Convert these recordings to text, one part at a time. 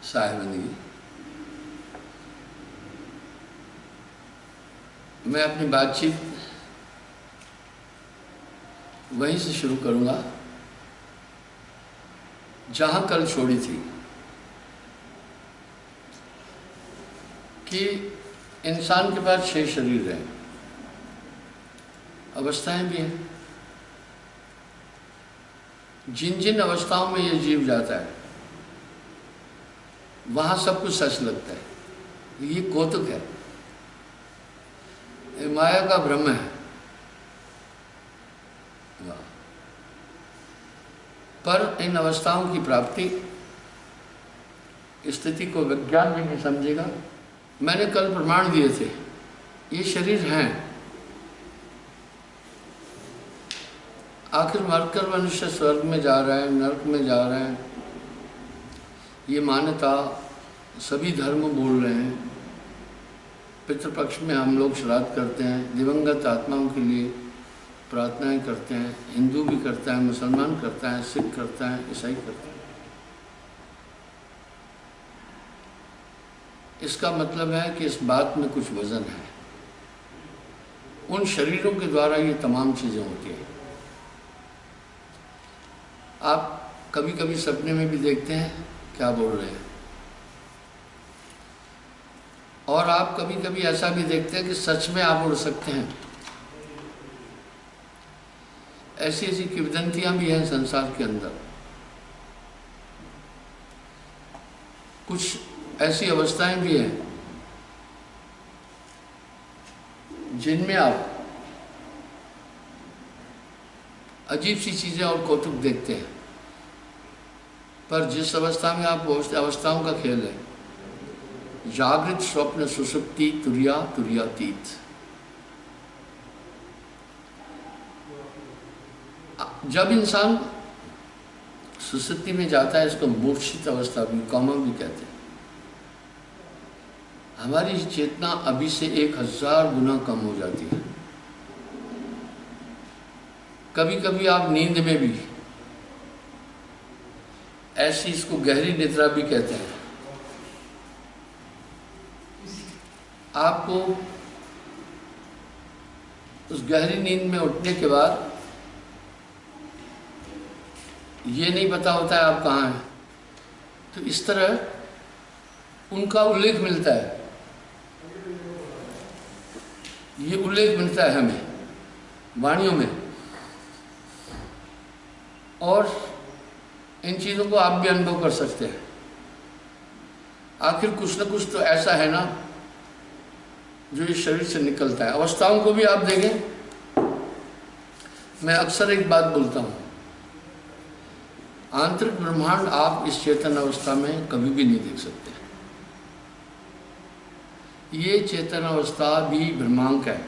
साहिबानगी, मैं अपनी बातचीत वहीं से शुरू करूंगा जहां कल छोड़ी थी कि इंसान के पास 6 शरीर हैं, अवस्थाएं भी हैं। जिन जिन अवस्थाओं में ये जीव जाता है वहां सब कुछ सच लगता है। ये कौतुक है, ये माया का भ्रम है। पर इन अवस्थाओं की प्राप्ति स्थिति को विज्ञान भी नहीं समझेगा। मैंने कल प्रमाण दिए थे, ये शरीर हैं। आखिर मरकर मनुष्य स्वर्ग में जा रहा है, नरक में जा रहा है, ये मान्यता सभी धर्म बोल रहे हैं। पितृपक्ष में हम लोग श्राद्ध करते हैं, दिवंगत आत्माओं के लिए प्रार्थनाएं करते हैं। हिंदू भी करता है, मुसलमान करता है, सिख करता है, ईसाई करता है। इसका मतलब है कि इस बात में कुछ वजन है। उन शरीरों के द्वारा ये तमाम चीज़ें होती हैं। आप कभी कभी सपने में भी देखते हैं क्या बोल रहे हैं, और आप कभी कभी ऐसा भी देखते हैं कि सच में आप उड़ सकते हैं। ऐसी ऐसी किंवदंतियां भी हैं संसार के अंदर। कुछ ऐसी अवस्थाएं भी हैं जिनमें आप अजीब सी चीज़ें और कौतुक देखते हैं। पर जिस अवस्था में आप पहुँचते, अवस्थाओं का खेल है। जागृत, स्वप्न, सुषुप्ति, तुरिया, तुरियातीत। जब इंसान सुषुप्ति में जाता है, इसको मूर्छित अवस्था भी, कॉमा भी कहते हैं। हमारी चेतना अभी से 1000 गुना कम हो जाती है। कभी कभी आप नींद में भी, ऐसी, इसको गहरी निद्रा भी कहते हैं, आपको उस गहरी नींद में उठने के बाद ये नहीं पता होता है आप कहाँ हैं। तो इस तरह उनका उल्लेख मिलता है, ये उल्लेख मिलता है हमें वाणियों में। और इन चीज़ों को आप भी अनुभव कर सकते हैं। आखिर कुछ न कुछ तो ऐसा है ना जो इस शरीर से निकलता है। अवस्थाओं को भी आप देखें। मैं अक्सर एक बात बोलता हूँ, आंतरिक ब्रह्मांड आप इस चेतन अवस्था में कभी भी नहीं देख सकते। ये चेतन अवस्था भी भ्रमांक है।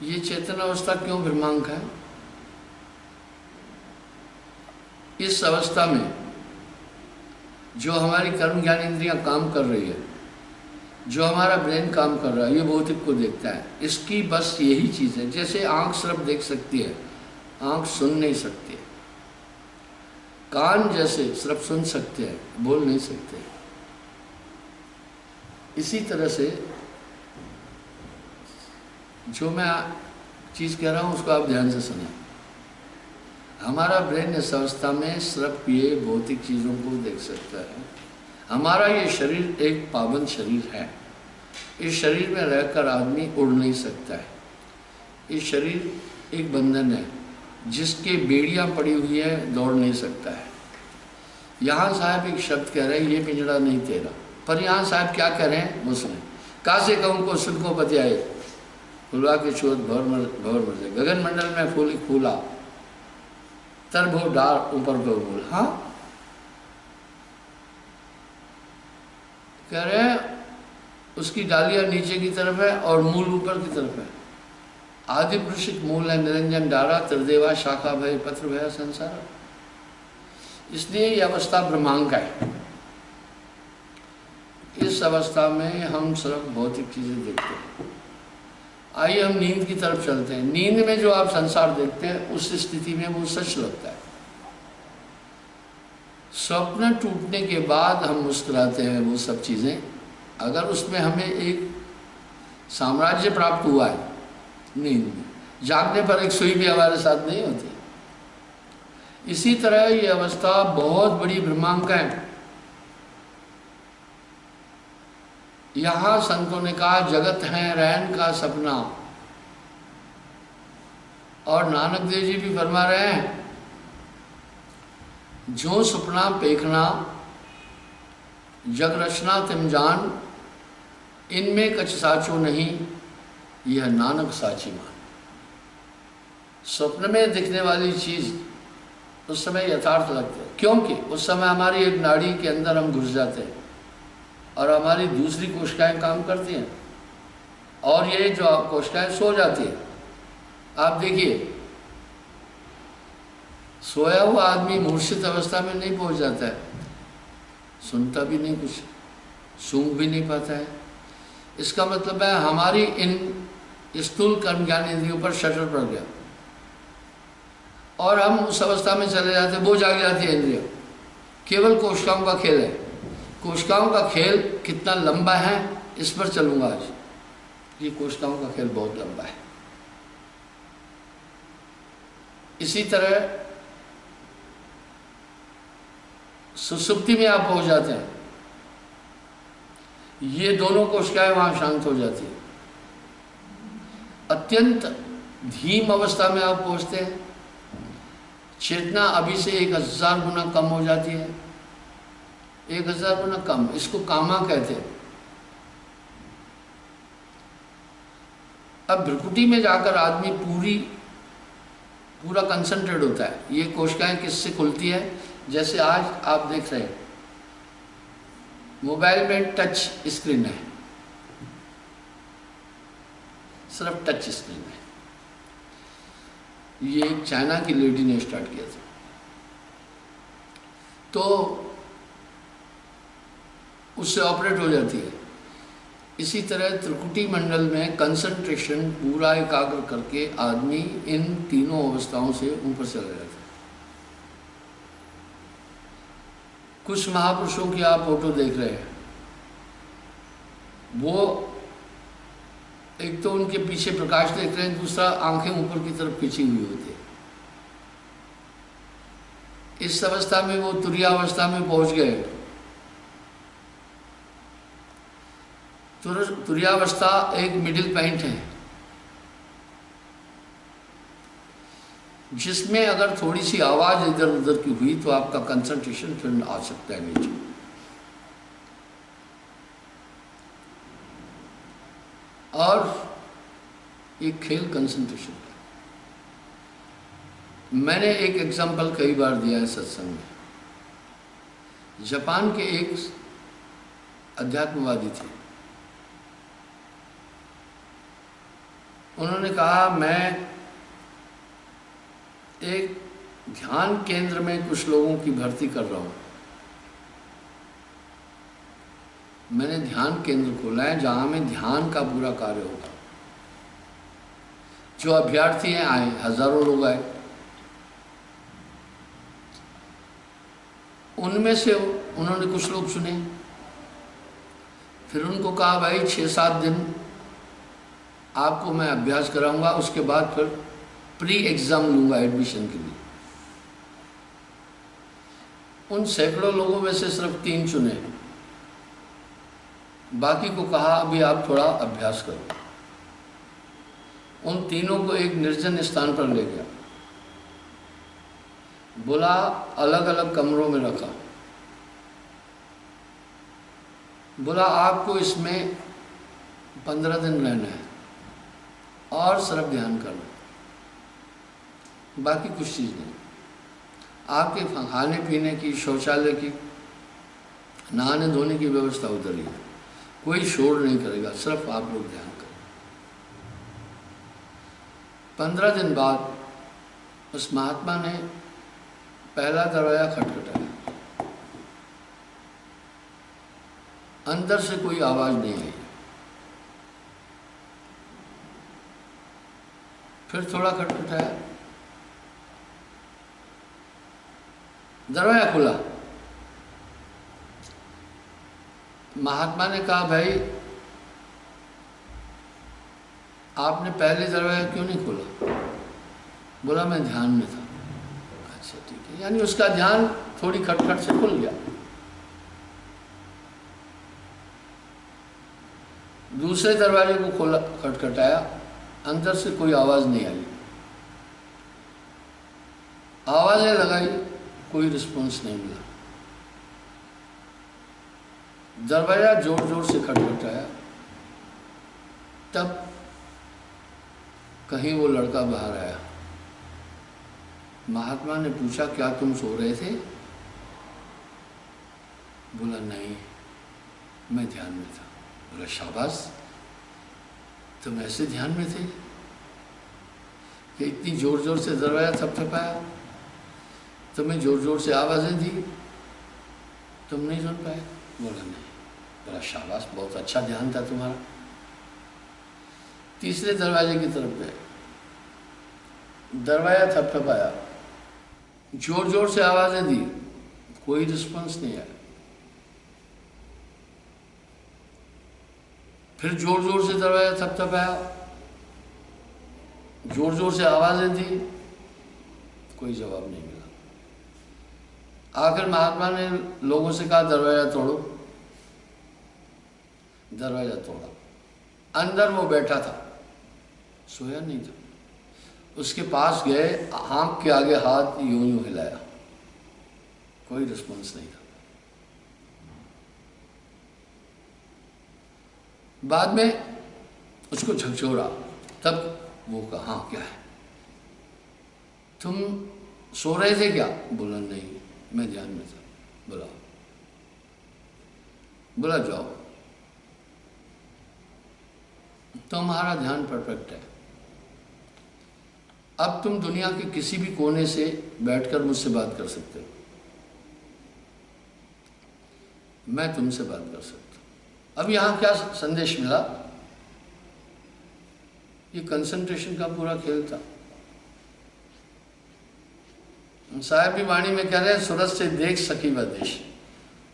ये चेतन अवस्था क्यों भ्रमांक है? इस अवस्था में जो हमारी कर्म ज्ञान इंद्रियां काम कर रही है, जो हमारा ब्रेन काम कर रहा है, ये भौतिक को देखता है। इसकी बस यही चीज़ है। जैसे आंख सिर्फ देख सकती है, आंख सुन नहीं सकती है। कान जैसे सिर्फ सुन सकते हैं, बोल नहीं सकते। इसी तरह से जो मैं चीज़ कह रहा हूँ उसको आप ध्यान से सुनें। हमारा ब्रेन इस अवस्था में सिर्फ ये भौतिक चीज़ों को देख सकता है। हमारा ये शरीर एक पावन शरीर है। इस शरीर में रहकर आदमी उड़ नहीं सकता है। इस शरीर एक बंधन है जिसके बेड़ियाँ पड़ी हुई है, दौड़ नहीं सकता है। यहाँ साहब एक शब्द कह रहे हैं, ये पिंजड़ा नहीं तेरा। पर यहाँ साहब क्या कह रहे हैं वो सुने। कासे कहूँ को सुन को बतियाए, फुलवा के चोत भौर मर गगन मंडल में फूल फूला, तर भो डार ऊपर को बोल। हाँ, कह रहे हैं उसकी डालियां नीचे की तरफ है और मूल ऊपर की तरफ है। आदि पुरुषिक मूल है, निरंजन डारा, त्रिदेवा शाखा भय पत्र भय संसार। इसलिए यह अवस्था ब्रह्मांक है। इस अवस्था में हम सिर्फ भौतिक चीजें देखते हैं। आइए हम नींद की तरफ चलते हैं। नींद में जो आप संसार देखते हैं उस स्थिति में वो सच लगता है। स्वप्न टूटने के बाद हम मुस्कुराते हैं, वो सब चीज़ें, अगर उसमें हमें एक साम्राज्य प्राप्त हुआ है नींद में, जागने पर एक सुई भी हमारे साथ नहीं होती। इसी तरह ये अवस्था बहुत बड़ी ब्रह्मांका है। यहाँ संतों ने कहा जगत है रैन का सपना, और नानक देव जी भी फरमा रहे हैं जो सपना पेखना जग रचना तिम जान, इनमें कछ साचो नहीं, यह नानक साची मान। स्वप्न में दिखने वाली चीज उस समय यथार्थ लगती है, क्योंकि उस समय हमारी एक नाड़ी के अंदर हम घुस जाते हैं और हमारी दूसरी कोशिकाएं काम करती हैं, और ये जो कोशिकाएं सो जाती है। आप देखिए, सोया हुआ आदमी मूर्छित अवस्था में नहीं पहुंच जाता है, सुनता भी नहीं कुछ, सूंघ भी नहीं पाता है। इसका मतलब है हमारी इन स्थूल कर्म ज्ञान इंद्रियों पर शटर पड़ गया और हम उस अवस्था में चले जाते हैं, वो जाग जाती है इंद्रिया। केवल कोशिकाओं का खेल है। कोशिकाओं का खेल कितना लंबा है इस पर चलूंगा आज। ये कोशिकाओं का खेल बहुत लंबा है। इसी तरह सुसुप्ति में आप पहुंच जाते हैं, ये दोनों कोशिकाएं वहां शांत हो जाती है। अत्यंत धीम अवस्था में आप पहुंचते हैं, चेतना अभी से 1000 गुना कम हो जाती है। 1000 गुना कम, इसको कामा कहते हैं। अब भ्रुकुटी में जाकर आदमी पूरा कंसंट्रेट होता है। ये कोशिकाएं किससे खुलती है? जैसे आज आप देख रहे हैं मोबाइल में टच स्क्रीन है, सिर्फ टच स्क्रीन है। ये एक चाइना की लेडी ने स्टार्ट किया था। तो उससे ऑपरेट हो जाती है। इसी तरह त्रिकुटी मंडल में कंसंट्रेशन पूरा एकाग्र करके आदमी इन तीनों अवस्थाओं से ऊपर चला जाता है। कुछ महापुरुषों की आप फोटो देख रहे हैं, वो एक तो उनके पीछे प्रकाश देख रहे हैं, दूसरा आंखें ऊपर की तरफ खींची हुई होती है। इस अवस्था में वो तुरीयावस्था में पहुंच गए। तुरीयावस्था एक मिडिल पॉइंट है जिसमें अगर थोड़ी सी आवाज इधर उधर की हुई तो आपका कंसंट्रेशन फिर आ सकता है नीचे। और एक खेल कंसंट्रेशन का मैंने एक एग्जांपल कई बार दिया है सत्संग में। जापान के एक अध्यात्मवादी थे, उन्होंने कहा मैं एक ध्यान केंद्र में कुछ लोगों की भर्ती कर रहा हूं। मैंने ध्यान केंद्र खोला है जहां में ध्यान का पूरा कार्य होगा। जो अभ्यर्थी हैं आए, हजारों लोग आए। उनमें से उन्होंने कुछ लोग चुने, फिर उनको कहा भाई 6-7 दिन आपको मैं अभ्यास कराऊंगा, उसके बाद फिर प्री एग्जाम लूंगा एडमिशन के लिए। उन सैकड़ों लोगों में से सिर्फ 3 चुने, बाकी को कहा अभी आप थोड़ा अभ्यास करो। उन तीनों को एक निर्जन स्थान पर ले गया, बोला अलग अलग कमरों में रखा, बोला आपको इसमें 15 दिन रहना है और सिर्फ ध्यान करना, बाकी कुछ चीज़ नहीं। आपके खाने पीने की, शौचालय की, नहाने धोने की व्यवस्था उधर ही है, कोई शोर नहीं करेगा, सिर्फ आप लोग ध्यान करें। 15 दिन बाद उस महात्मा ने पहला दरवाजा खटखटाया। अंदर से कोई आवाज नहीं आई। फिर थोड़ा खटखटाया, दरवाजा खुला, महात्मा ने कहा, भाई आपने पहले दरवाजा क्यों नहीं खोला? बोला, मैं ध्यान में था। अच्छा ठीक है, यानी उसका ध्यान थोड़ी खटखट से खुल गया। दूसरे दरवाजे को खोला, खटखटाया, अंदर से कोई आवाज नहीं आई। आवाजें लगाई, कोई रिस्पॉन्स नहीं मिला। दरवाजा जोर जोर से खटखटाया, तब कहीं वो लड़का बाहर आया। महात्मा ने पूछा, क्या तुम सो रहे थे? बोला, नहीं, मैं ध्यान में था। बोला, शाबाश, तुम ऐसे ध्यान में थे कि इतनी जोर जोर से दरवाजा थपथपाया, तुम्हें जोर जोर से आवाजें दी, तुम नहीं सुन पाए? बोला, नहीं। बोला, शाबाश, बहुत अच्छा ध्यान था तुम्हारा। तीसरे दरवाजे की तरफ गए, दरवाजा थपथपाया, जोर जोर से आवाजें दी, कोई रिस्पॉन्स नहीं आया। फिर जोर जोर से दरवाजा थपथपाया, जोर जोर से आवाजें दी, कोई जवाब नहीं मिला। आखिर महात्मा ने लोगों से कहा, दरवाजा तोड़ो। दरवाजा तोड़ा, अंदर वो बैठा था, सोया नहीं था। उसके पास गए, आंख के आगे हाथ यूं यूं हिलाया, कोई रिस्पॉन्स नहीं था। बाद में उसको झकझोरा, तब वो कहा, हाँ क्या है, तुम सो रहे थे क्या? बोला, नहीं, मैं ध्यान में था। बोला, जाओ, तुम्हारा ध्यान परफेक्ट है। अब तुम दुनिया के किसी भी कोने से बैठकर मुझसे बात कर सकते हो, मैं तुमसे बात कर सकता हूं। अब यहां क्या संदेश मिला? ये कंसंट्रेशन का पूरा खेल था। साहेब भी वाणी में कह रहे हैं, सूरज से देख सकी वह देश।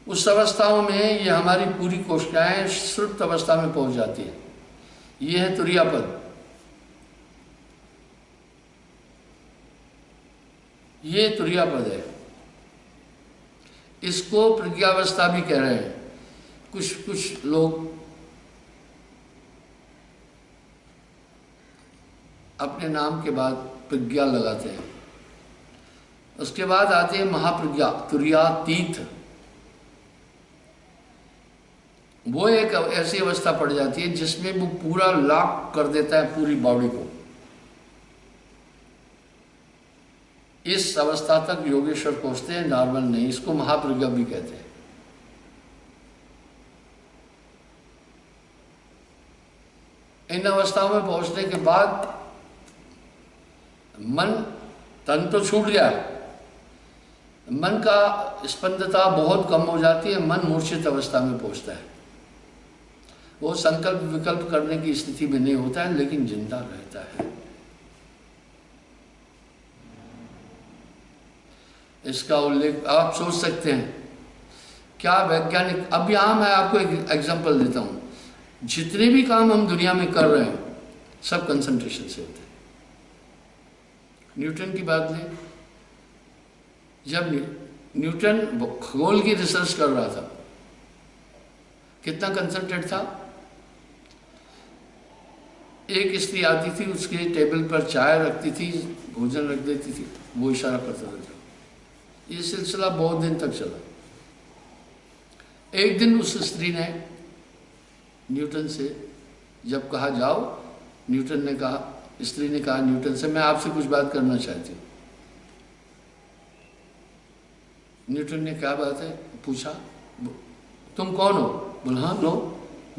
उस अवस्थाओं में ये हमारी पूरी कोशिकाएं सुप्त अवस्था में पहुंच जाती है। ये है तुरिया पद। ये तुरिया पद है, इसको प्रज्ञावस्था भी कह रहे हैं। कुछ लोग अपने नाम के बाद प्रज्ञा लगाते हैं। उसके बाद आती है महाप्रज्ञा, तुर्यातीत। वो एक ऐसी अवस्था पड़ जाती है जिसमें वो पूरा लॉक कर देता है पूरी बॉडी को। इस अवस्था तक योगेश्वर पहुंचते हैं, नॉर्मल नहीं। इसको महाप्रज्ञा भी कहते हैं। इन अवस्थाओं में पहुंचने के बाद मन, तन तो छूट गया, मन का स्पंदता बहुत कम हो जाती है, मन मूर्छित अवस्था में पहुंचता है। वो संकल्प विकल्प करने की स्थिति में नहीं होता है, लेकिन जिंदा रहता है। इसका उल्लेख आप सोच सकते हैं क्या वैज्ञानिक। अब यहां मैं आपको एक एग्जांपल देता हूं। जितने भी काम हम दुनिया में कर रहे हैं सब कंसंट्रेशन से होते हैं। न्यूटन की बात लें, जब न्यूटन खगोल की रिसर्च कर रहा था, कितना कंसंट्रेट था। एक स्त्री आती थी, उसके टेबल पर चाय रखती थी, भोजन रख देती थी, वो इशारा करता रहता। ये सिलसिला बहुत दिन तक चला। एक दिन उस स्त्री ने न्यूटन से जब कहा जाओ, न्यूटन ने कहा, स्त्री ने कहा न्यूटन से, मैं आपसे कुछ बात करना चाहती हूँ। न्यूटन ने क्या बात है पूछा, तुम कौन हो? बोला, हाँ लो,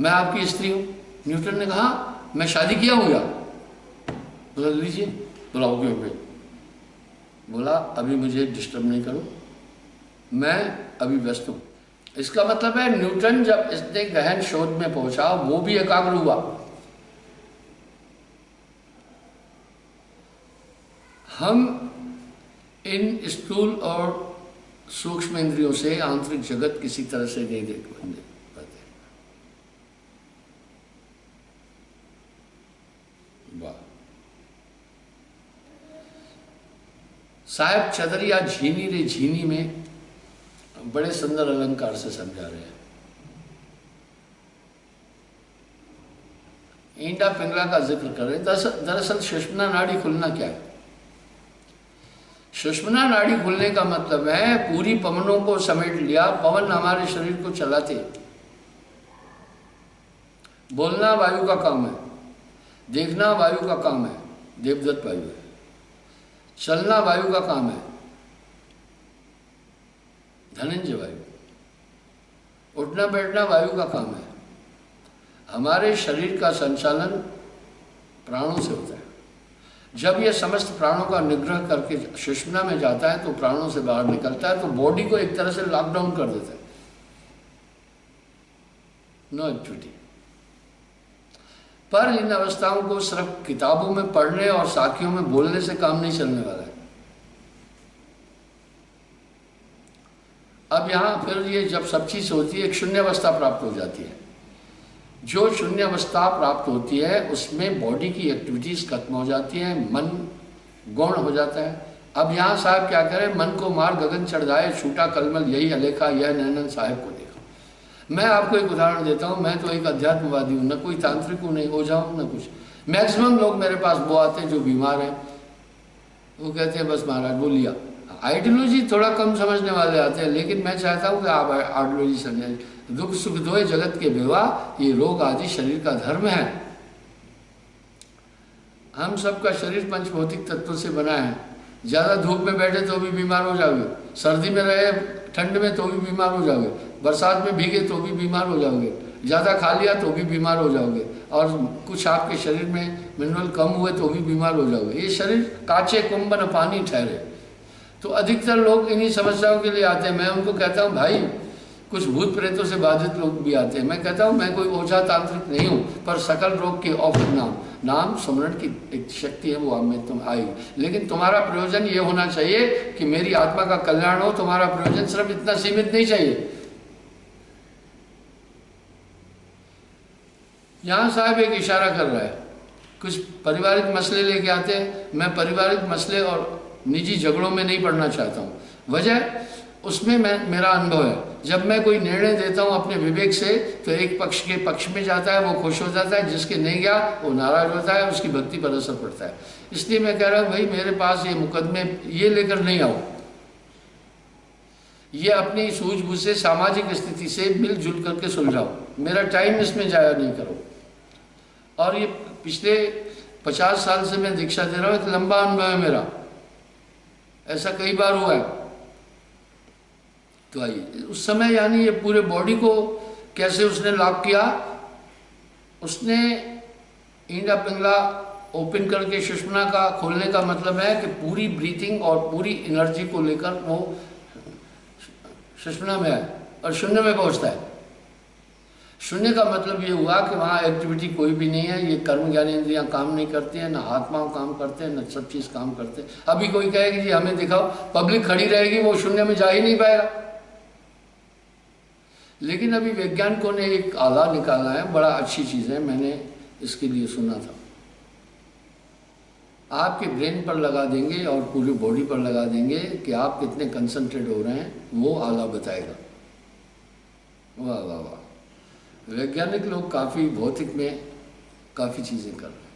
मैं आपकी स्त्री हूँ। न्यूटन ने कहा, मैं शादी किया हूँ क्या? बोला, लीजिए। बोला, ओके ओके। बोला, अभी मुझे डिस्टर्ब नहीं करो, मैं अभी व्यस्त हूँ। इसका मतलब है न्यूटन जब इतने गहन शोध में पहुंचा, वो भी एकाग्र हुआ। हम इन स्थूल और सूक्ष्म इंद्रियों से आंतरिक जगत किसी तरह से नहीं देख पाते। साहब चदरिया झीनी रे झीनी में बड़े सुंदर अलंकार से समझा रहे हैं। ईंडा पिंगला का जिक्र कर रहे हैं। दरअसल सुषुम्ना नाड़ी खुलना क्या है? सुषुम्ना नाड़ी खुलने का मतलब है पूरी पवनों को समेट लिया। पवन हमारे शरीर को चलाते, बोलना वायु का काम है, देखना वायु का काम है, देवदत्त वायु है, चलना वायु का काम है, धनंजय वायु, उठना बैठना वायु का काम है। हमारे शरीर का संचालन प्राणों से होता है। जब यह समस्त प्राणों का निग्रह करके सुषुम्ना में जाता है तो प्राणों से बाहर निकलता है, तो बॉडी को एक तरह से लॉकडाउन कर देता है, नो एक्टिविटी। पर इन अवस्थाओं को सिर्फ किताबों में पढ़ने और साखियों में बोलने से काम नहीं चलने वाला है। अब यहां फिर ये जब सब चीज होती है, एक शून्य अवस्था प्राप्त हो जाती है। जो शून्य अवस्था प्राप्त होती है उसमें बॉडी की एक्टिविटीज खत्म हो जाती है, मन गौण हो जाता है। अब यहाँ साहब क्या करें, मन को मार गगन चढ़ जाए, छूटा कलमल यही अलेखा, यह नैनन साहब को देखा। मैं आपको एक उदाहरण देता हूँ, मैं तो एक अध्यात्मवादी हूँ, न कोई तांत्रिक हूँ, नहीं हो जाऊँ न कुछ। मैक्सिमम लोग मेरे पास वो आते हैं जो बीमार हैं, वो कहते हैं बस महाराज वो लिया। आइडियोलॉजी थोड़ा कम समझने वाले आते हैं, लेकिन मैं चाहता हूँ कि आप आइडियोलॉजी समझें। दुख सुख दोए जगत के विवाह, ये रोग आदि शरीर का धर्म है। हम सबका शरीर पंच भौतिक तत्वों से बना है। ज़्यादा धूप में बैठे तो भी बीमार हो जाओगे, सर्दी में रहे ठंड में तो भी बीमार हो जाओगे, बरसात में भीगे तो भी बीमार हो जाओगे, ज़्यादा खा लिया तो भी बीमार हो जाओगे, और कुछ आपके शरीर में मिनरल कम हुए तो भी बीमार हो जाओगे। ये शरीर कांचे कुंभ न पानी ठहरे। तो अधिकतर लोग इन्हीं समस्याओं के लिए आते हैं। मैं उनको कहता हूँ भाई, कुछ भूत प्रेतों से बाधित लोग भी आते हैं। मैं कहता हूँ मैं कोई ओझा तांत्रिक नहीं हूँ, पर सकल रोग के औषध नाम स्मरण की एक शक्ति है, वो आप में तुम आएगी। लेकिन तुम्हारा प्रयोजन ये होना चाहिए कि मेरी आत्मा का कल्याण हो। तुम्हारा प्रयोजन सिर्फ इतना सीमित नहीं चाहिए। यहाँ साहब एक इशारा कर रहा है, कुछ पारिवारिक मसले लेके आते हैं। मैं पारिवारिक मसले और निजी झगड़ों में नहीं पड़ना चाहता हूँ। वजह उसमें मेरा अनुभव है, जब मैं कोई निर्णय देता हूँ अपने विवेक से, तो एक पक्ष के पक्ष में जाता है, वो खुश हो जाता है, जिसके नहीं गया वो नाराज होता है, उसकी भक्ति पर असर पड़ता है। इसलिए मैं कह रहा हूँ भाई, मेरे पास ये मुकदमे ये लेकर नहीं आओ। ये अपनी सूझबूझ से सामाजिक स्थिति से मिलजुल करके सुलझाओ। मेरा टाइम इसमें जाया नहीं करो। और ये पिछले 50 साल से मैं दीक्षा दे रहा हूँ, एक लंबा अनुभव है मेरा, ऐसा कई बार हुआ है। तो आइए, उस समय यानी ये पूरे बॉडी को कैसे उसने लॉक किया। उसने ईंडा पिंगला ओपन करके सुषुम्ना का खोलने का मतलब है कि पूरी ब्रीथिंग और पूरी एनर्जी को लेकर वो सुषुम्ना में है और शून्य में पहुंचता है। शून्य का मतलब ये हुआ कि वहाँ एक्टिविटी कोई भी नहीं है, ये कर्म ज्ञानेंद्रियाँ काम नहीं करती हैं, ना आत्माओं काम करते हैं, ना सब चीज़ काम करते हैं। अभी कोई कहेगी जी हमें दिखाओ, पब्लिक खड़ी रहेगी, वो शून्य में जा ही नहीं पाएगा। लेकिन अभी वैज्ञानिकों ने एक आला निकाला है, बड़ा अच्छी चीज़ है, मैंने इसके लिए सुना था। आपके ब्रेन पर लगा देंगे और पूरी बॉडी पर लगा देंगे कि आप कितने कंसंट्रेट हो रहे हैं, वो आला बताएगा। वाह वाह वाह, वैज्ञानिक लोग काफ़ी भौतिक में काफ़ी चीज़ें कर रहे हैं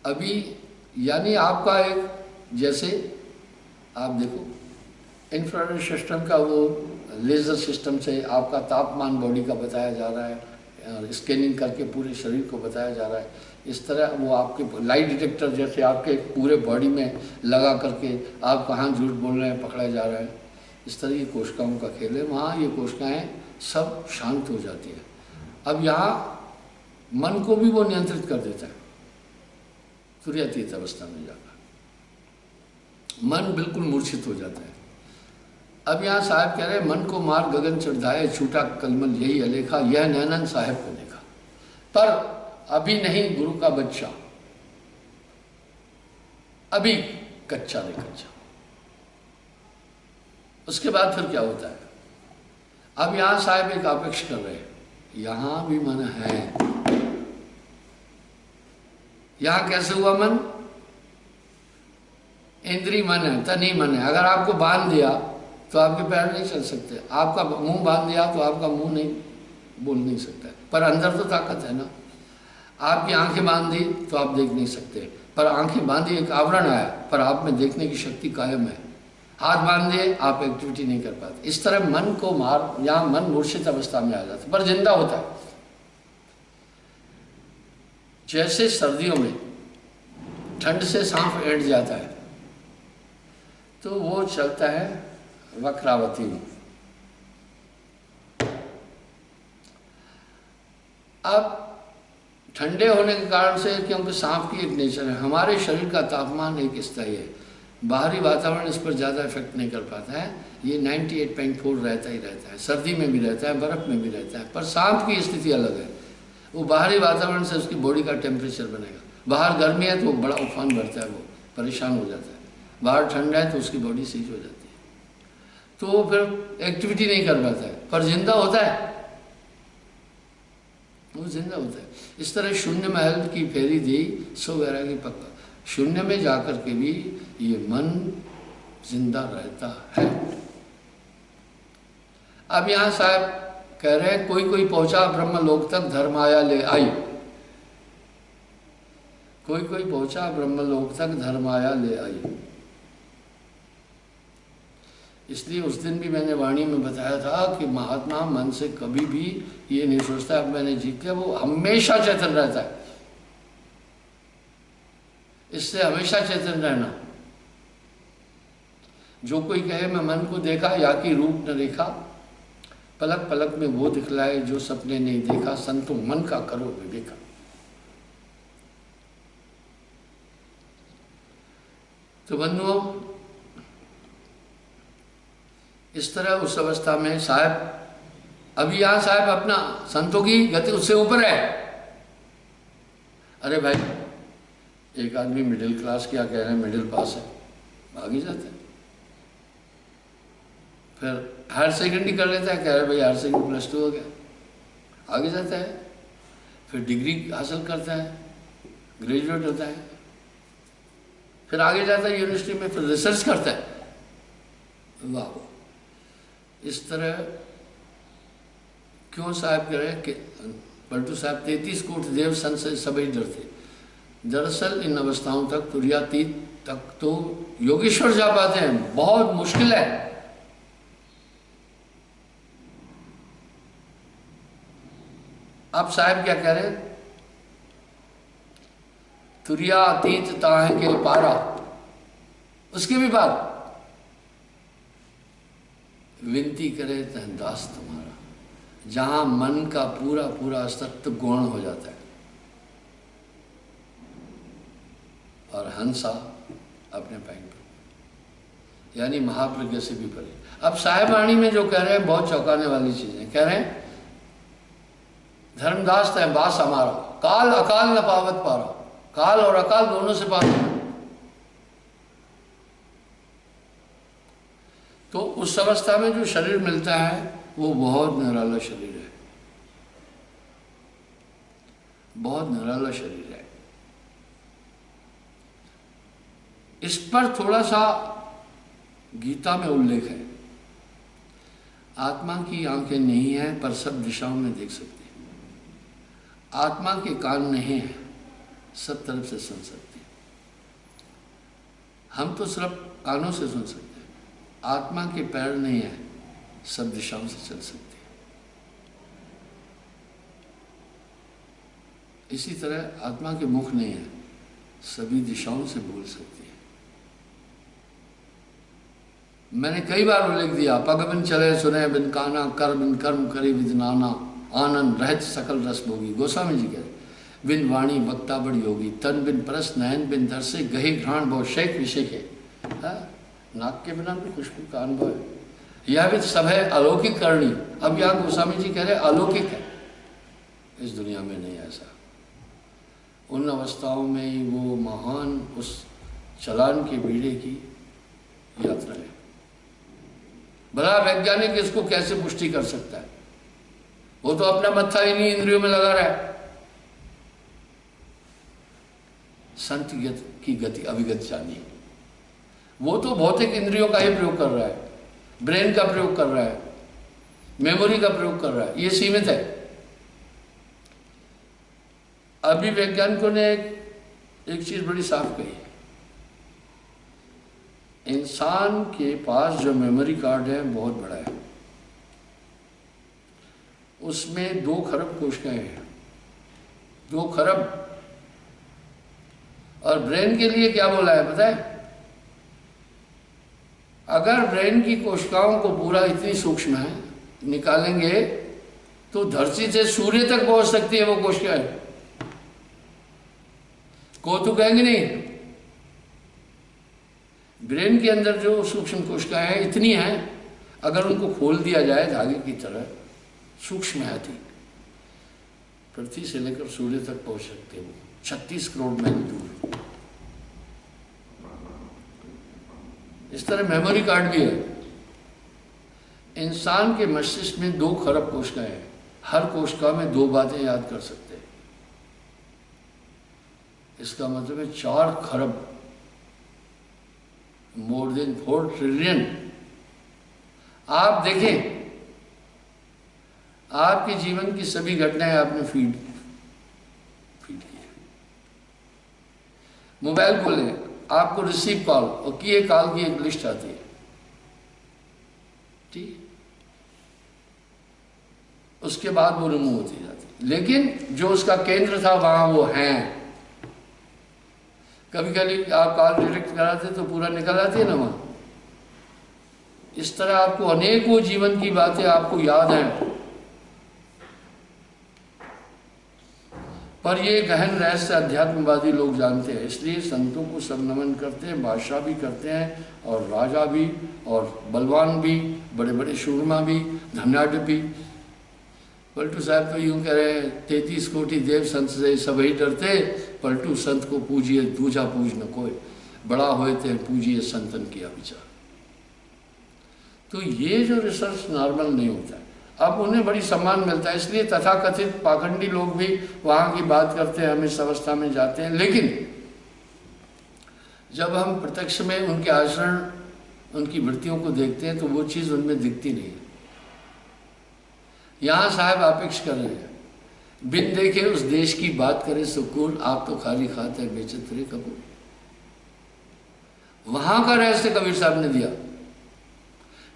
अभी। यानी आपका एक, जैसे आप देखो इंफ्रारेड सिस्टम का वो लेज़र सिस्टम से आपका तापमान बॉडी का बताया जा रहा है, और स्कैनिंग करके पूरे शरीर को बताया जा रहा है। इस तरह वो आपके लाइट डिटेक्टर जैसे आपके पूरे बॉडी में लगा करके आप कहाँ झूठ बोल रहे हैं पकड़ा जा रहा है। इस तरह ये कोशिकाओं का खेल है। वहाँ ये कोशिकाएँ सब शांत हो जाती है। अब यहाँ मन को भी वो नियंत्रित कर देता है तुरीयातीत अवस्था में जाकर, मन बिल्कुल मूर्छित हो जाता है। अब यहाँ साहब कह रहे हैं, मन को मार गगन चढ़ाए, छूटा कलमल यही अलेखा, यह नैनन साहब को देखा। पर अभी नहीं गुरु का बच्चा, अभी कच्चा नहीं कच्चा। उसके बाद फिर क्या होता है। अब यहाँ साहब एक अपेक्षा कर रहे हैं, यहाँ भी मन है। यहाँ कैसे हुआ मन? इंद्री मन है, तनी मन है। अगर आपको बांध दिया तो आपके पैर नहीं चल सकते, आपका मुंह बांध दिया तो आपका मुंह नहीं बोल नहीं सकता, पर अंदर तो ताकत है ना। आपकी आंखें बांध दी तो आप देख नहीं सकते, पर आंखें बांधी एक आवरण आया, पर आप में देखने की शक्ति कायम है। हाथ बांध दिए आप एक्टिविटी नहीं कर पाते। इस तरह मन को मार, यहाँ मन मूर्छित अवस्था में आ जाता है, पर जिंदा होता है। जैसे सर्दियों में ठंड से सांप ऐंठ जाता है तो वो चलता है वक्रावती में। अब ठंडे होने के कारण से, क्योंकि सांप की एक नेचर है, हमारे शरीर का तापमान एक स्थायी है, बाहरी वातावरण इस पर ज़्यादा इफेक्ट नहीं कर पाता है। ये 98.4 रहता ही रहता है, सर्दी में भी रहता है, बर्फ़ में भी रहता है। पर सांप की स्थिति अलग है, वो बाहरी वातावरण से उसकी बॉडी का टेम्परेचर बनेगा। बाहर गर्मी है तो बड़ा उफान भरता है, वो परेशान हो जाता है। बाहर ठंडा है तो उसकी बॉडी सीज हो जाती है, तो वो फिर एक्टिविटी नहीं कर पाता है, पर जिंदा होता है, वो जिंदा होता है। इस तरह शून्य महल की फेरी दी सो वैरागी पक्का। शून्य में जाकर के भी ये मन जिंदा रहता है। अब यहाँ साहब कह रहे हैं, कोई कोई पहुंचा ब्रह्म लोक तक धर्म आया ले आई। कोई कोई पहुंचा ब्रह्म लोक तक धर्म आया ले आई। इसलिए उस दिन भी मैंने वाणी में बताया था कि महात्मा मन से कभी भी ये नहीं सोचता अब मैंने जीत लिया, वो हमेशा चेतन रहता है। इससे हमेशा चेतन रहना। जो कोई कहे मैं मन को देखा या कि रूप न देखा, पलक पलक में वो दिखलाए जो सपने नहीं देखा, संतों मन का करो विवेका। तो बंधुओं, इस तरह उस अवस्था में साहब, अभी यहां साहब अपना संतों की गति उससे ऊपर है। अरे भाई, एक आदमी मिडिल क्लास क्या कह रहे हैं, मिडिल पास है, भागी जाता है। फिर हायर सेकेंडरी कर लेता है, कह रहे भाई हायर सेकेंडरी +2 हो गया, आगे जाता है। फिर डिग्री हासिल करता है, ग्रेजुएट होता है, फिर आगे जाता है यूनिवर्सिटी में, फिर रिसर्च करता है। वाह, इस तरह क्यों साहब कह रहे हैं कि पलटू साहब 33 कोटि देव सन से सभी डरते। दरअसल इन अवस्थाओं तक, तुर्यातीत तक तो योगेश्वर जा पाते हैं, बहुत मुश्किल है। अब साहब क्या कह रहे हैं, तुर्यातीत ताहे के पारा, उसके भी बाद विनती करे तहदास तुम्हारा, जहां मन का पूरा पूरा अस्तित्व गौण हो जाता है और हंसा अपने पैंग पर, यानी महाप्रज्ञ से भी परे। अब साहेबाणी में जो कह रहे हैं बहुत चौंकाने वाली चीजें कह रहे हैं। धर्मदास है बास हमारा, काल अकाल न पावत पारा, काल और अकाल दोनों से पार। तो उस अवस्था में जो शरीर मिलता है वो बहुत निराला शरीर है, बहुत निराला शरीर है। इस पर थोड़ा सा गीता में उल्लेख है, आत्मा की आंखें नहीं हैं पर सब दिशाओं में देख सकती है, आत्मा के कान नहीं है सब तरफ से सुन सकती है। हम तो सिर्फ कानों से सुन सकते हैं, आत्मा के पैर नहीं है सब दिशाओं से चल सकती है। इसी तरह आत्मा के मुख नहीं है, सभी दिशाओं से बोल सकती है। मैंने कई बार उल्लेख दिया, पग बिन चले सुने बिन काना, कर बिन कर्म करे विद नाना, आनंद रहत सकल रस भोगी। गोस्वामी जी कह रहे, बिन वाणी वक्ता बड़ी होगी, तन बिन परस नयन बिन दर्शे, गहे घ्राण बहु शेख विषेक है। नाक के बिना भी खुशबू का अनुभव है, यह भी सब है अलौकिक करणी। अब यहाँ गोस्वामी जी कह रहे अलौकिक है, इस दुनिया में नहीं ऐसा। उन अवस्थाओं में ही वो महान उस चलान के बीड़े की यात्रा है। भला वैज्ञानिक इसको कैसे पुष्टि कर सकता है, वो तो अपना मत्था इन्हीं इंद्रियों में लगा रहा है। संत की गति अविगत जानिए, वो तो भौतिक इंद्रियों का ही प्रयोग कर रहा है, ब्रेन का प्रयोग कर रहा है, मेमोरी का प्रयोग कर रहा है, ये सीमित है। अभी वैज्ञानिकों ने एक चीज बड़ी साफ कही, इंसान के पास जो मेमोरी कार्ड है बहुत बड़ा है, उसमें 2 खरब कोशिकाएं हैं, 2 खरब। और ब्रेन के लिए क्या बोला है पता है? अगर ब्रेन की कोशिकाओं को पूरा इतनी सूक्ष्म है निकालेंगे तो धरती से सूर्य तक पहुंच सकती है वो कोशिकाएं। तो कहेंगे नहीं, ब्रेन के अंदर जो सूक्ष्म कोशिकाएं हैं इतनी हैं, अगर उनको खोल दिया जाए धागे की तरह, सूक्ष्म है थी, पृथ्वी से लेकर सूर्य तक पहुंच सकते हो 36 करोड़ मील दूर। इस तरह मेमोरी कार्ड भी है। इंसान के मस्तिष्क में 2 खरब कोशिकाएं हैं, हर कोशिका में 2 बातें याद कर सकते हैं। इसका मतलब है 4 खरब, मोर देन 4 ट्रिलियन। आप देखें, आपके जीवन की सभी घटनाएं आपने फीड की। मोबाइल खोलें, आपको रिसीव कॉल और किए कॉल की एक लिस्ट आती है, ठीक। उसके बाद वो रिमूव होती जाती, लेकिन जो उसका केंद्र था वहां वो है। कभी कभी आप कॉल डिटेक्ट कराते तो पूरा निकल आती है ना वहां। इस तरह आपको अनेकों जीवन की बातें आपको याद हैं, पर ये गहन रहस्य अध्यात्मवादी लोग जानते हैं, इसलिए संतों को सब नमन करते हैं, बादशाह भी करते हैं और राजा भी और बलवान भी, बड़े बड़े शूरमा भी, धनाढ़ भी। पलटू साहब तो यूं कह रहे हैं, 33 कोटि देव संत से सभी डरते, पलटू संत को पूजिए दूजा पूज न कोई, बड़ा होए थे पूजिए संतन किया विचार। तो ये जो रिसर्च नॉर्मल नहीं होता है, अब उन्हें बड़ी सम्मान मिलता है, इसलिए तथाकथित पाखंडी लोग भी वहाँ की बात करते हैं, हम इस अवस्था में जाते हैं। लेकिन जब हम प्रत्यक्ष में उनके आचरण, उनकी वृत्तियों को देखते हैं तो वो चीज़ उनमें दिखती नहीं है। यहाँ साहब अपेक्ष कर रहे हैं, बिन देखे उस देश की बात करे सुकून, आप तो खाली खाते हैं बेचत रे कपूर। वहाँ का रहस्य कबीर साहब ने दिया।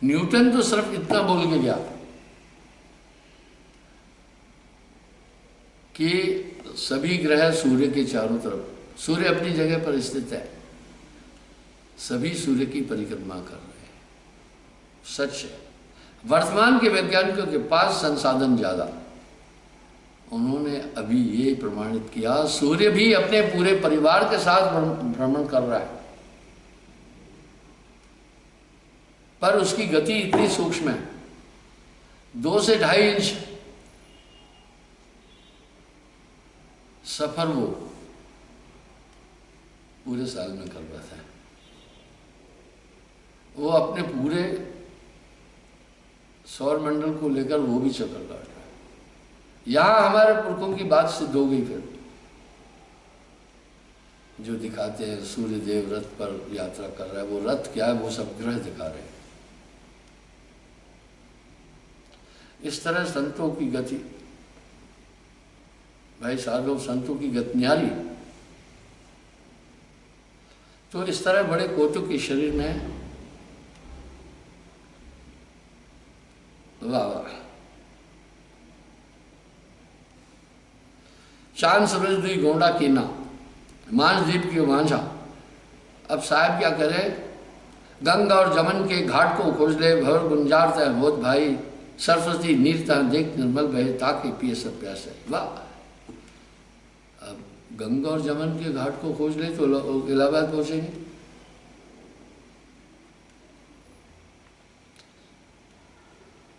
न्यूटन तो सिर्फ इतना बोल के गया कि सभी ग्रह सूर्य के चारों तरफ, सूर्य अपनी जगह पर स्थित है, सभी सूर्य की परिक्रमा कर रहे हैं। सच है, वर्तमान के वैज्ञानिकों के पास संसाधन ज्यादा, उन्होंने अभी ये प्रमाणित किया सूर्य भी अपने पूरे परिवार के साथ भ्रमण कर रहा है, पर उसकी गति इतनी सूक्ष्म है, 2 से 2.5 इंच सफर वो पूरे साल में कर पाता है। वो अपने पूरे सौर मंडल को लेकर वो भी चक्कर काट रहा है। यहां हमारे पुरखों की बात सिद्ध हो गई। फिर जो दिखाते हैं सूर्य देव रथ पर यात्रा कर रहा है, वो रथ क्या है, वो सब ग्रह दिखा रहे हैं। इस तरह संतों की गति, भाई साधु संतों की गति न्यारी। तो इस तरह बड़े कौतुक के शरीर में, वाह वाह, चांद सूरज दुई गोंडा कीना, मांस दीप की वांझा। अब साहब क्या करे, गंगा और जमन के घाट को खोज ले, भवर गुंजार तय होत भाई, सरस्वती नीरता देख निर्मल बहे, ताके पिए सब प्यास है। वाह, अब गंगा और जमन के घाट को खोज ले तो इलाहाबाद पहुंचेंगे।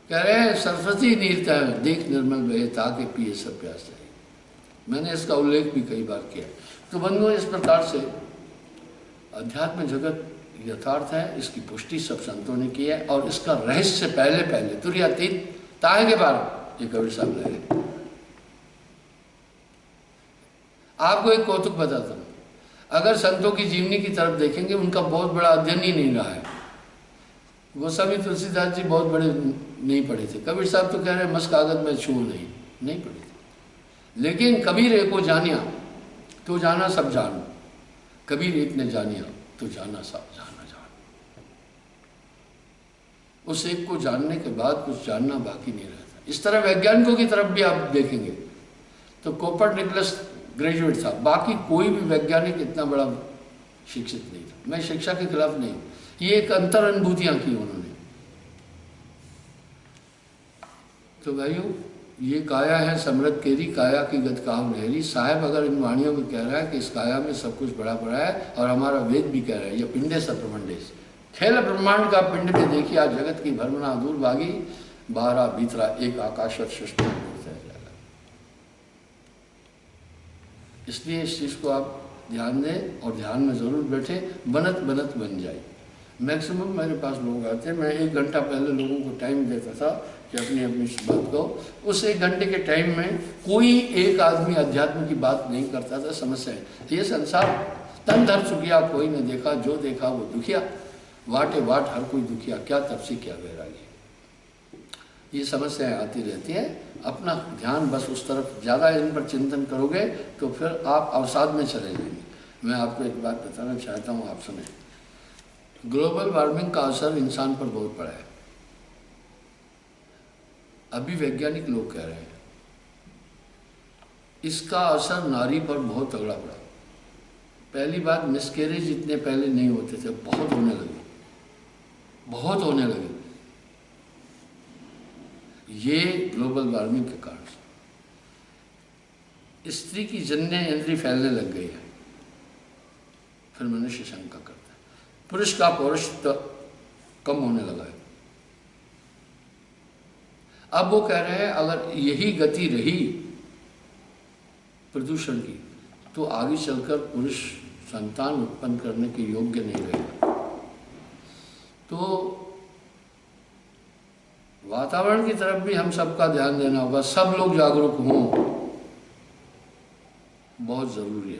कह रहे हैं सरस्वती नीरता देख निर्मल बहे, ताके पिए सब प्यास है। मैंने इसका उल्लेख भी कई बार किया। तो बंधुओं, इस प्रकार से अध्यात्म जगत यथार्थ है, इसकी पुष्टि सब संतों ने की है, और इसका रहस्य पहले तुर्यातीत ताहे के बार ये कबीर साहब लगे। आपको एक कौतुक बताता हूँ। अगर संतों की जीवनी की तरफ देखेंगे, उनका बहुत बड़ा अध्ययन ही नहीं रहा है। गोस्वामी तुलसीदास जी बहुत बड़े नहीं पढ़े थे। कबीर साहब तो कह रहे हैं मस कागज में छू नहीं पढ़े थे। लेकिन कबीर एक को जानिया तो जाना सब जान, कबीर एक ने जानिया तो जाना सब जान। उस एक को जानने के बाद कुछ जानना बाकी नहीं रहता। इस तरह वैज्ञानिकों की तरफ भी आप देखेंगे तो कोपरनिकस ग्रेजुएट था, बाकी कोई भी वैज्ञानिक इतना बड़ा शिक्षित नहीं था। मैं शिक्षा के खिलाफ नहीं हूँ, ये एक अंतर अनुभूतियाँ की उन्होंने। तो भाइयों, ये काया है समृद्ध केरी, काया की गत काहु लहरी। साहब अगर इन वाणियों में कह रहा है कि इस काया में सब कुछ बड़ा बड़ा है, और हमारा वेद भी कह रहा है, ये पिंडे स ब्रह्मंडेश, खेल ब्रह्मांड का पिंड में देखिए आज जगत की भ्रमणा दूर भागी, 12 भीतरा एक आकाशवत सृष्टि जाएगा। इसलिए इस चीज़ को आप ध्यान दें और ध्यान में ज़रूर बैठे, बनत बनत बन जाए। मैक्सिमम मेरे पास लोग आते हैं, मैं 1 घंटा पहले लोगों को टाइम देता था कि अपनी अपनी बात को, उस 1 घंटे के टाइम में कोई एक आदमी अध्यात्म की बात नहीं करता था। समस्या है ये संसार तन धर चुकिया, कोई ने देखा, जो देखा वो दुखिया, वाटे वाट हर कोई दुखिया, क्या तपसी क्या वैरागी। ये समस्याएं आती रहती हैं। अपना ध्यान बस उस तरफ, ज़्यादा इन पर चिंतन करोगे तो फिर आप अवसाद में चले जाएंगे। मैं आपको एक बात बताना चाहता हूँ, आप सुने। ग्लोबल वार्मिंग का असर इंसान पर बहुत पड़ा है। अभी वैज्ञानिक लोग कह रहे हैं इसका असर नारी पर बहुत तगड़ा पड़ा। पहली बात, मिसकैरेज इतने पहले नहीं होते थे, बहुत होने लगे, बहुत होने लगे। ये ग्लोबल वार्मिंग के कारण स्त्री की जन्य इंद्री फैलने लग गई है। फिर मनुष्य शंका करता है, पुरुष का पौरुषत्व कम होने लगा है। अब वो कह रहे हैं अगर यही गति रही प्रदूषण की तो आगे चलकर पुरुष संतान उत्पन्न करने के योग्य नहीं रहेगा। तो वातावरण की तरफ भी हम सबका ध्यान देना होगा, सब लोग जागरूक हों, बहुत जरूरी है।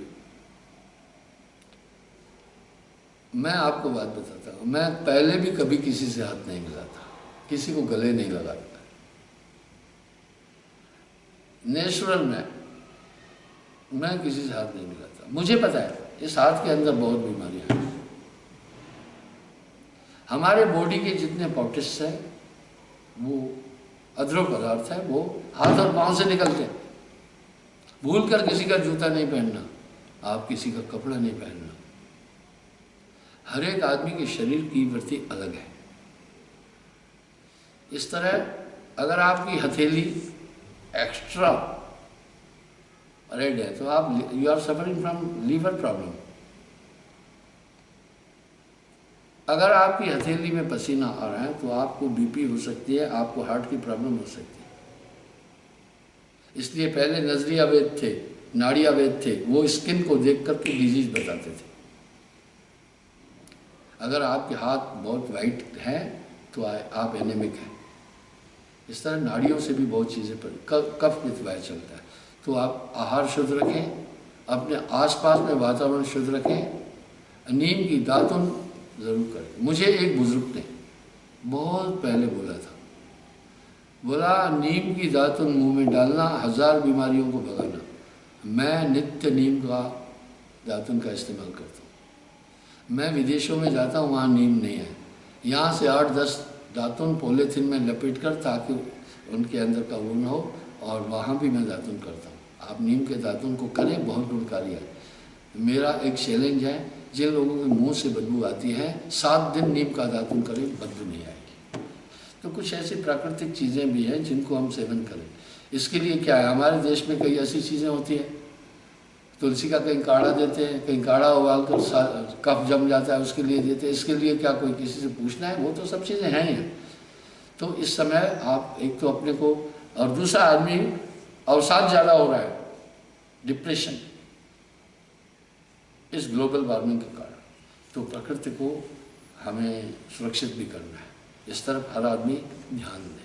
मैं आपको बात बताता हूँ, मैं पहले भी कभी किसी से हाथ नहीं मिलाता, किसी को गले नहीं लगाता। नेचुरल मैं किसी से हाथ नहीं मिलाता। मुझे पता है इस हाथ के अंदर बहुत बीमारियां हैं। हमारे बॉडी के जितने पॉकेट्स हैं वो अद्रव पदार्थ है, वो हाथ और पांव से निकलते हैं। भूल कर किसी का जूता नहीं पहनना, आप किसी का कपड़ा नहीं पहनना। हर एक आदमी के शरीर की वृत्ति अलग है। इस तरह अगर आपकी हथेली एक्स्ट्रा रेड है तो आप you are suffering from liver problem. अगर आपकी हथेली में पसीना आ रहा है तो आपको बीपी हो सकती है, आपको हार्ट की प्रॉब्लम हो सकती है। इसलिए पहले नजरिया वेद थे, नाड़िया वेद थे, वो स्किन को देख कर के डिजीज बताते थे। अगर आपके हाथ बहुत वाइट हैं तो आप एनेमिक हैं। इस तरह नाड़ियों से भी बहुत चीज़ें पर कफ पित्त चलता है। तो आप आहार शुद्ध रखें, अपने आसपास में वातावरण शुद्ध रखें, नीम की दातुन ज़रूर करें। मुझे एक बुजुर्ग ने बहुत पहले बोला था, बोला नीम की दातुन मुंह में डालना 1000 बीमारियों को भगाना। मैं नित्य नीम का दातुन का इस्तेमाल करता हूँ। मैं विदेशों में जाता हूँ, वहाँ नीम नहीं है। यहाँ से 8-10 दातुन पॉलीथीन में लपेट कर ताकि उनके अंदर का वो न हो, और वहाँ भी मैं दातुन करता हूँ। आप नीम के दातुन को करें, बहुत गुणकारी है। मेरा एक चैलेंज है, जिन लोगों के मुंह से बदबू आती है 7 दिन नीम का दातुन करें, बदबू नहीं आएगी। तो कुछ ऐसी प्राकृतिक चीज़ें भी हैं जिनको हम सेवन करें। इसके लिए क्या है, हमारे देश में कई ऐसी चीज़ें होती हैं, तुलसी का कहीं काढ़ा देते हैं, कहीं काढ़ा उबाल कर कफ जम जाता है उसके लिए देते हैं। इसके लिए क्या कोई किसी से पूछना है, वो तो सब चीज़ें हैं ही। तो इस समय आप एक तो अपने को, और दूसरा आदमी अवसाद ज़्यादा हो रहा है, डिप्रेशन, इस ग्लोबल वार्मिंग के कारण। तो प्रकृति को हमें सुरक्षित भी करना है, इस तरफ हर आदमी ध्यान दे।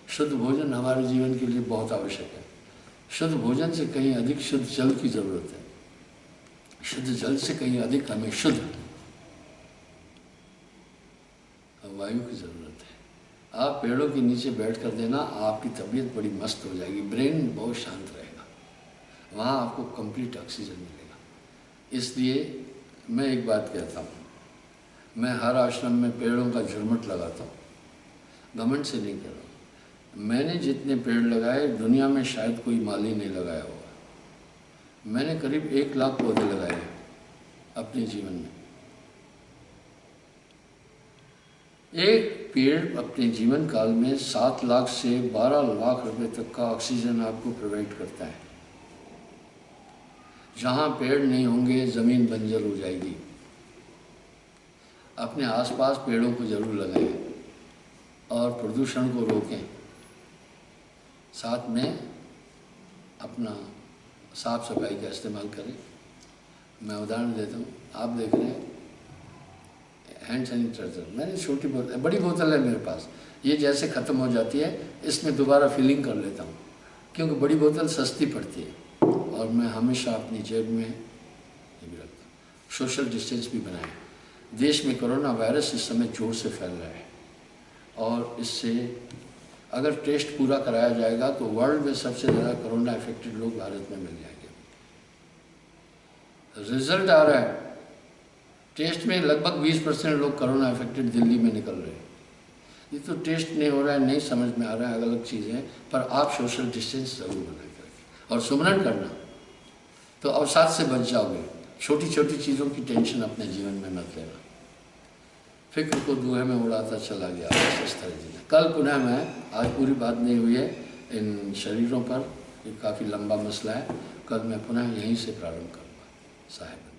शुद्ध भोजन हमारे जीवन के लिए बहुत आवश्यक है। शुद्ध भोजन से कहीं अधिक शुद्ध जल की ज़रूरत है। शुद्ध जल से कहीं अधिक हमें शुद्ध वायु की ज़रूरत है। आप पेड़ों के नीचे बैठ कर देना, आपकी तबीयत बड़ी मस्त हो जाएगी, ब्रेन बहुत शांत रहेगा, वहाँ आपको कंप्लीट ऑक्सीजन मिलेगा। इसलिए मैं एक बात कहता हूँ, मैं हर आश्रम में पेड़ों का झुरमुट लगाता हूँ, घमंड से नहीं कर रहा हूँ। मैंने जितने पेड़ लगाए दुनिया में शायद कोई माली नहीं लगाया होगा। मैंने करीब 1 लाख पौधे लगाए अपने जीवन में। एक पेड़ अपने जीवन काल में 7 लाख से 12 लाख रुपए तक का ऑक्सीजन आपको प्रोवाइड करता है। जहाँ पेड़ नहीं होंगे ज़मीन बंजर हो जाएगी। अपने आसपास पेड़ों को जरूर लगाएं और प्रदूषण को रोकें, साथ में अपना साफ सफाई का इस्तेमाल करें। मैं उदाहरण देता हूँ, आप देख रहे हैं हैंड सैनिटाइजर, मैंने छोटी बोतल, बड़ी बोतल है मेरे पास, ये जैसे ख़त्म हो जाती है इसमें दोबारा फिलिंग कर लेता हूँ, क्योंकि बड़ी बोतल सस्ती पड़ती है और मैं हमेशा अपनी जेब में ये भी रखता हूँ। सोशल डिस्टेंस भी बनाएं। देश में कोरोना वायरस इस समय जोर से फैल रहा है और इससे अगर टेस्ट पूरा कराया जाएगा तो वर्ल्ड में सबसे ज़्यादा कोरोना इफेक्टेड लोग भारत में मिल जाएंगे। रिजल्ट आ रहा है, टेस्ट में लगभग 20% लोग कोरोना इफेक्टेड दिल्ली में निकल रहे हैं। ये तो टेस्ट नहीं हो रहा है, नहीं समझ में आ रहा है, अलग अलग चीज़ें हैं, पर आप सोशल डिस्टेंस ज़रूर बना के रखें और सुमरन करना, तो अवसाद से बच जाओगे। छोटी छोटी चीज़ों की टेंशन अपने जीवन में मत लेना। फिक्र को धुएं में उड़ाता चला गया, इस तरह जीना। कल पुनः मैं, आज पूरी बात नहीं हुई है इन शरीरों पर, ये काफ़ी लंबा मसला है, कल मैं पुनः यहीं से प्रारंभ करूँगा साहिब।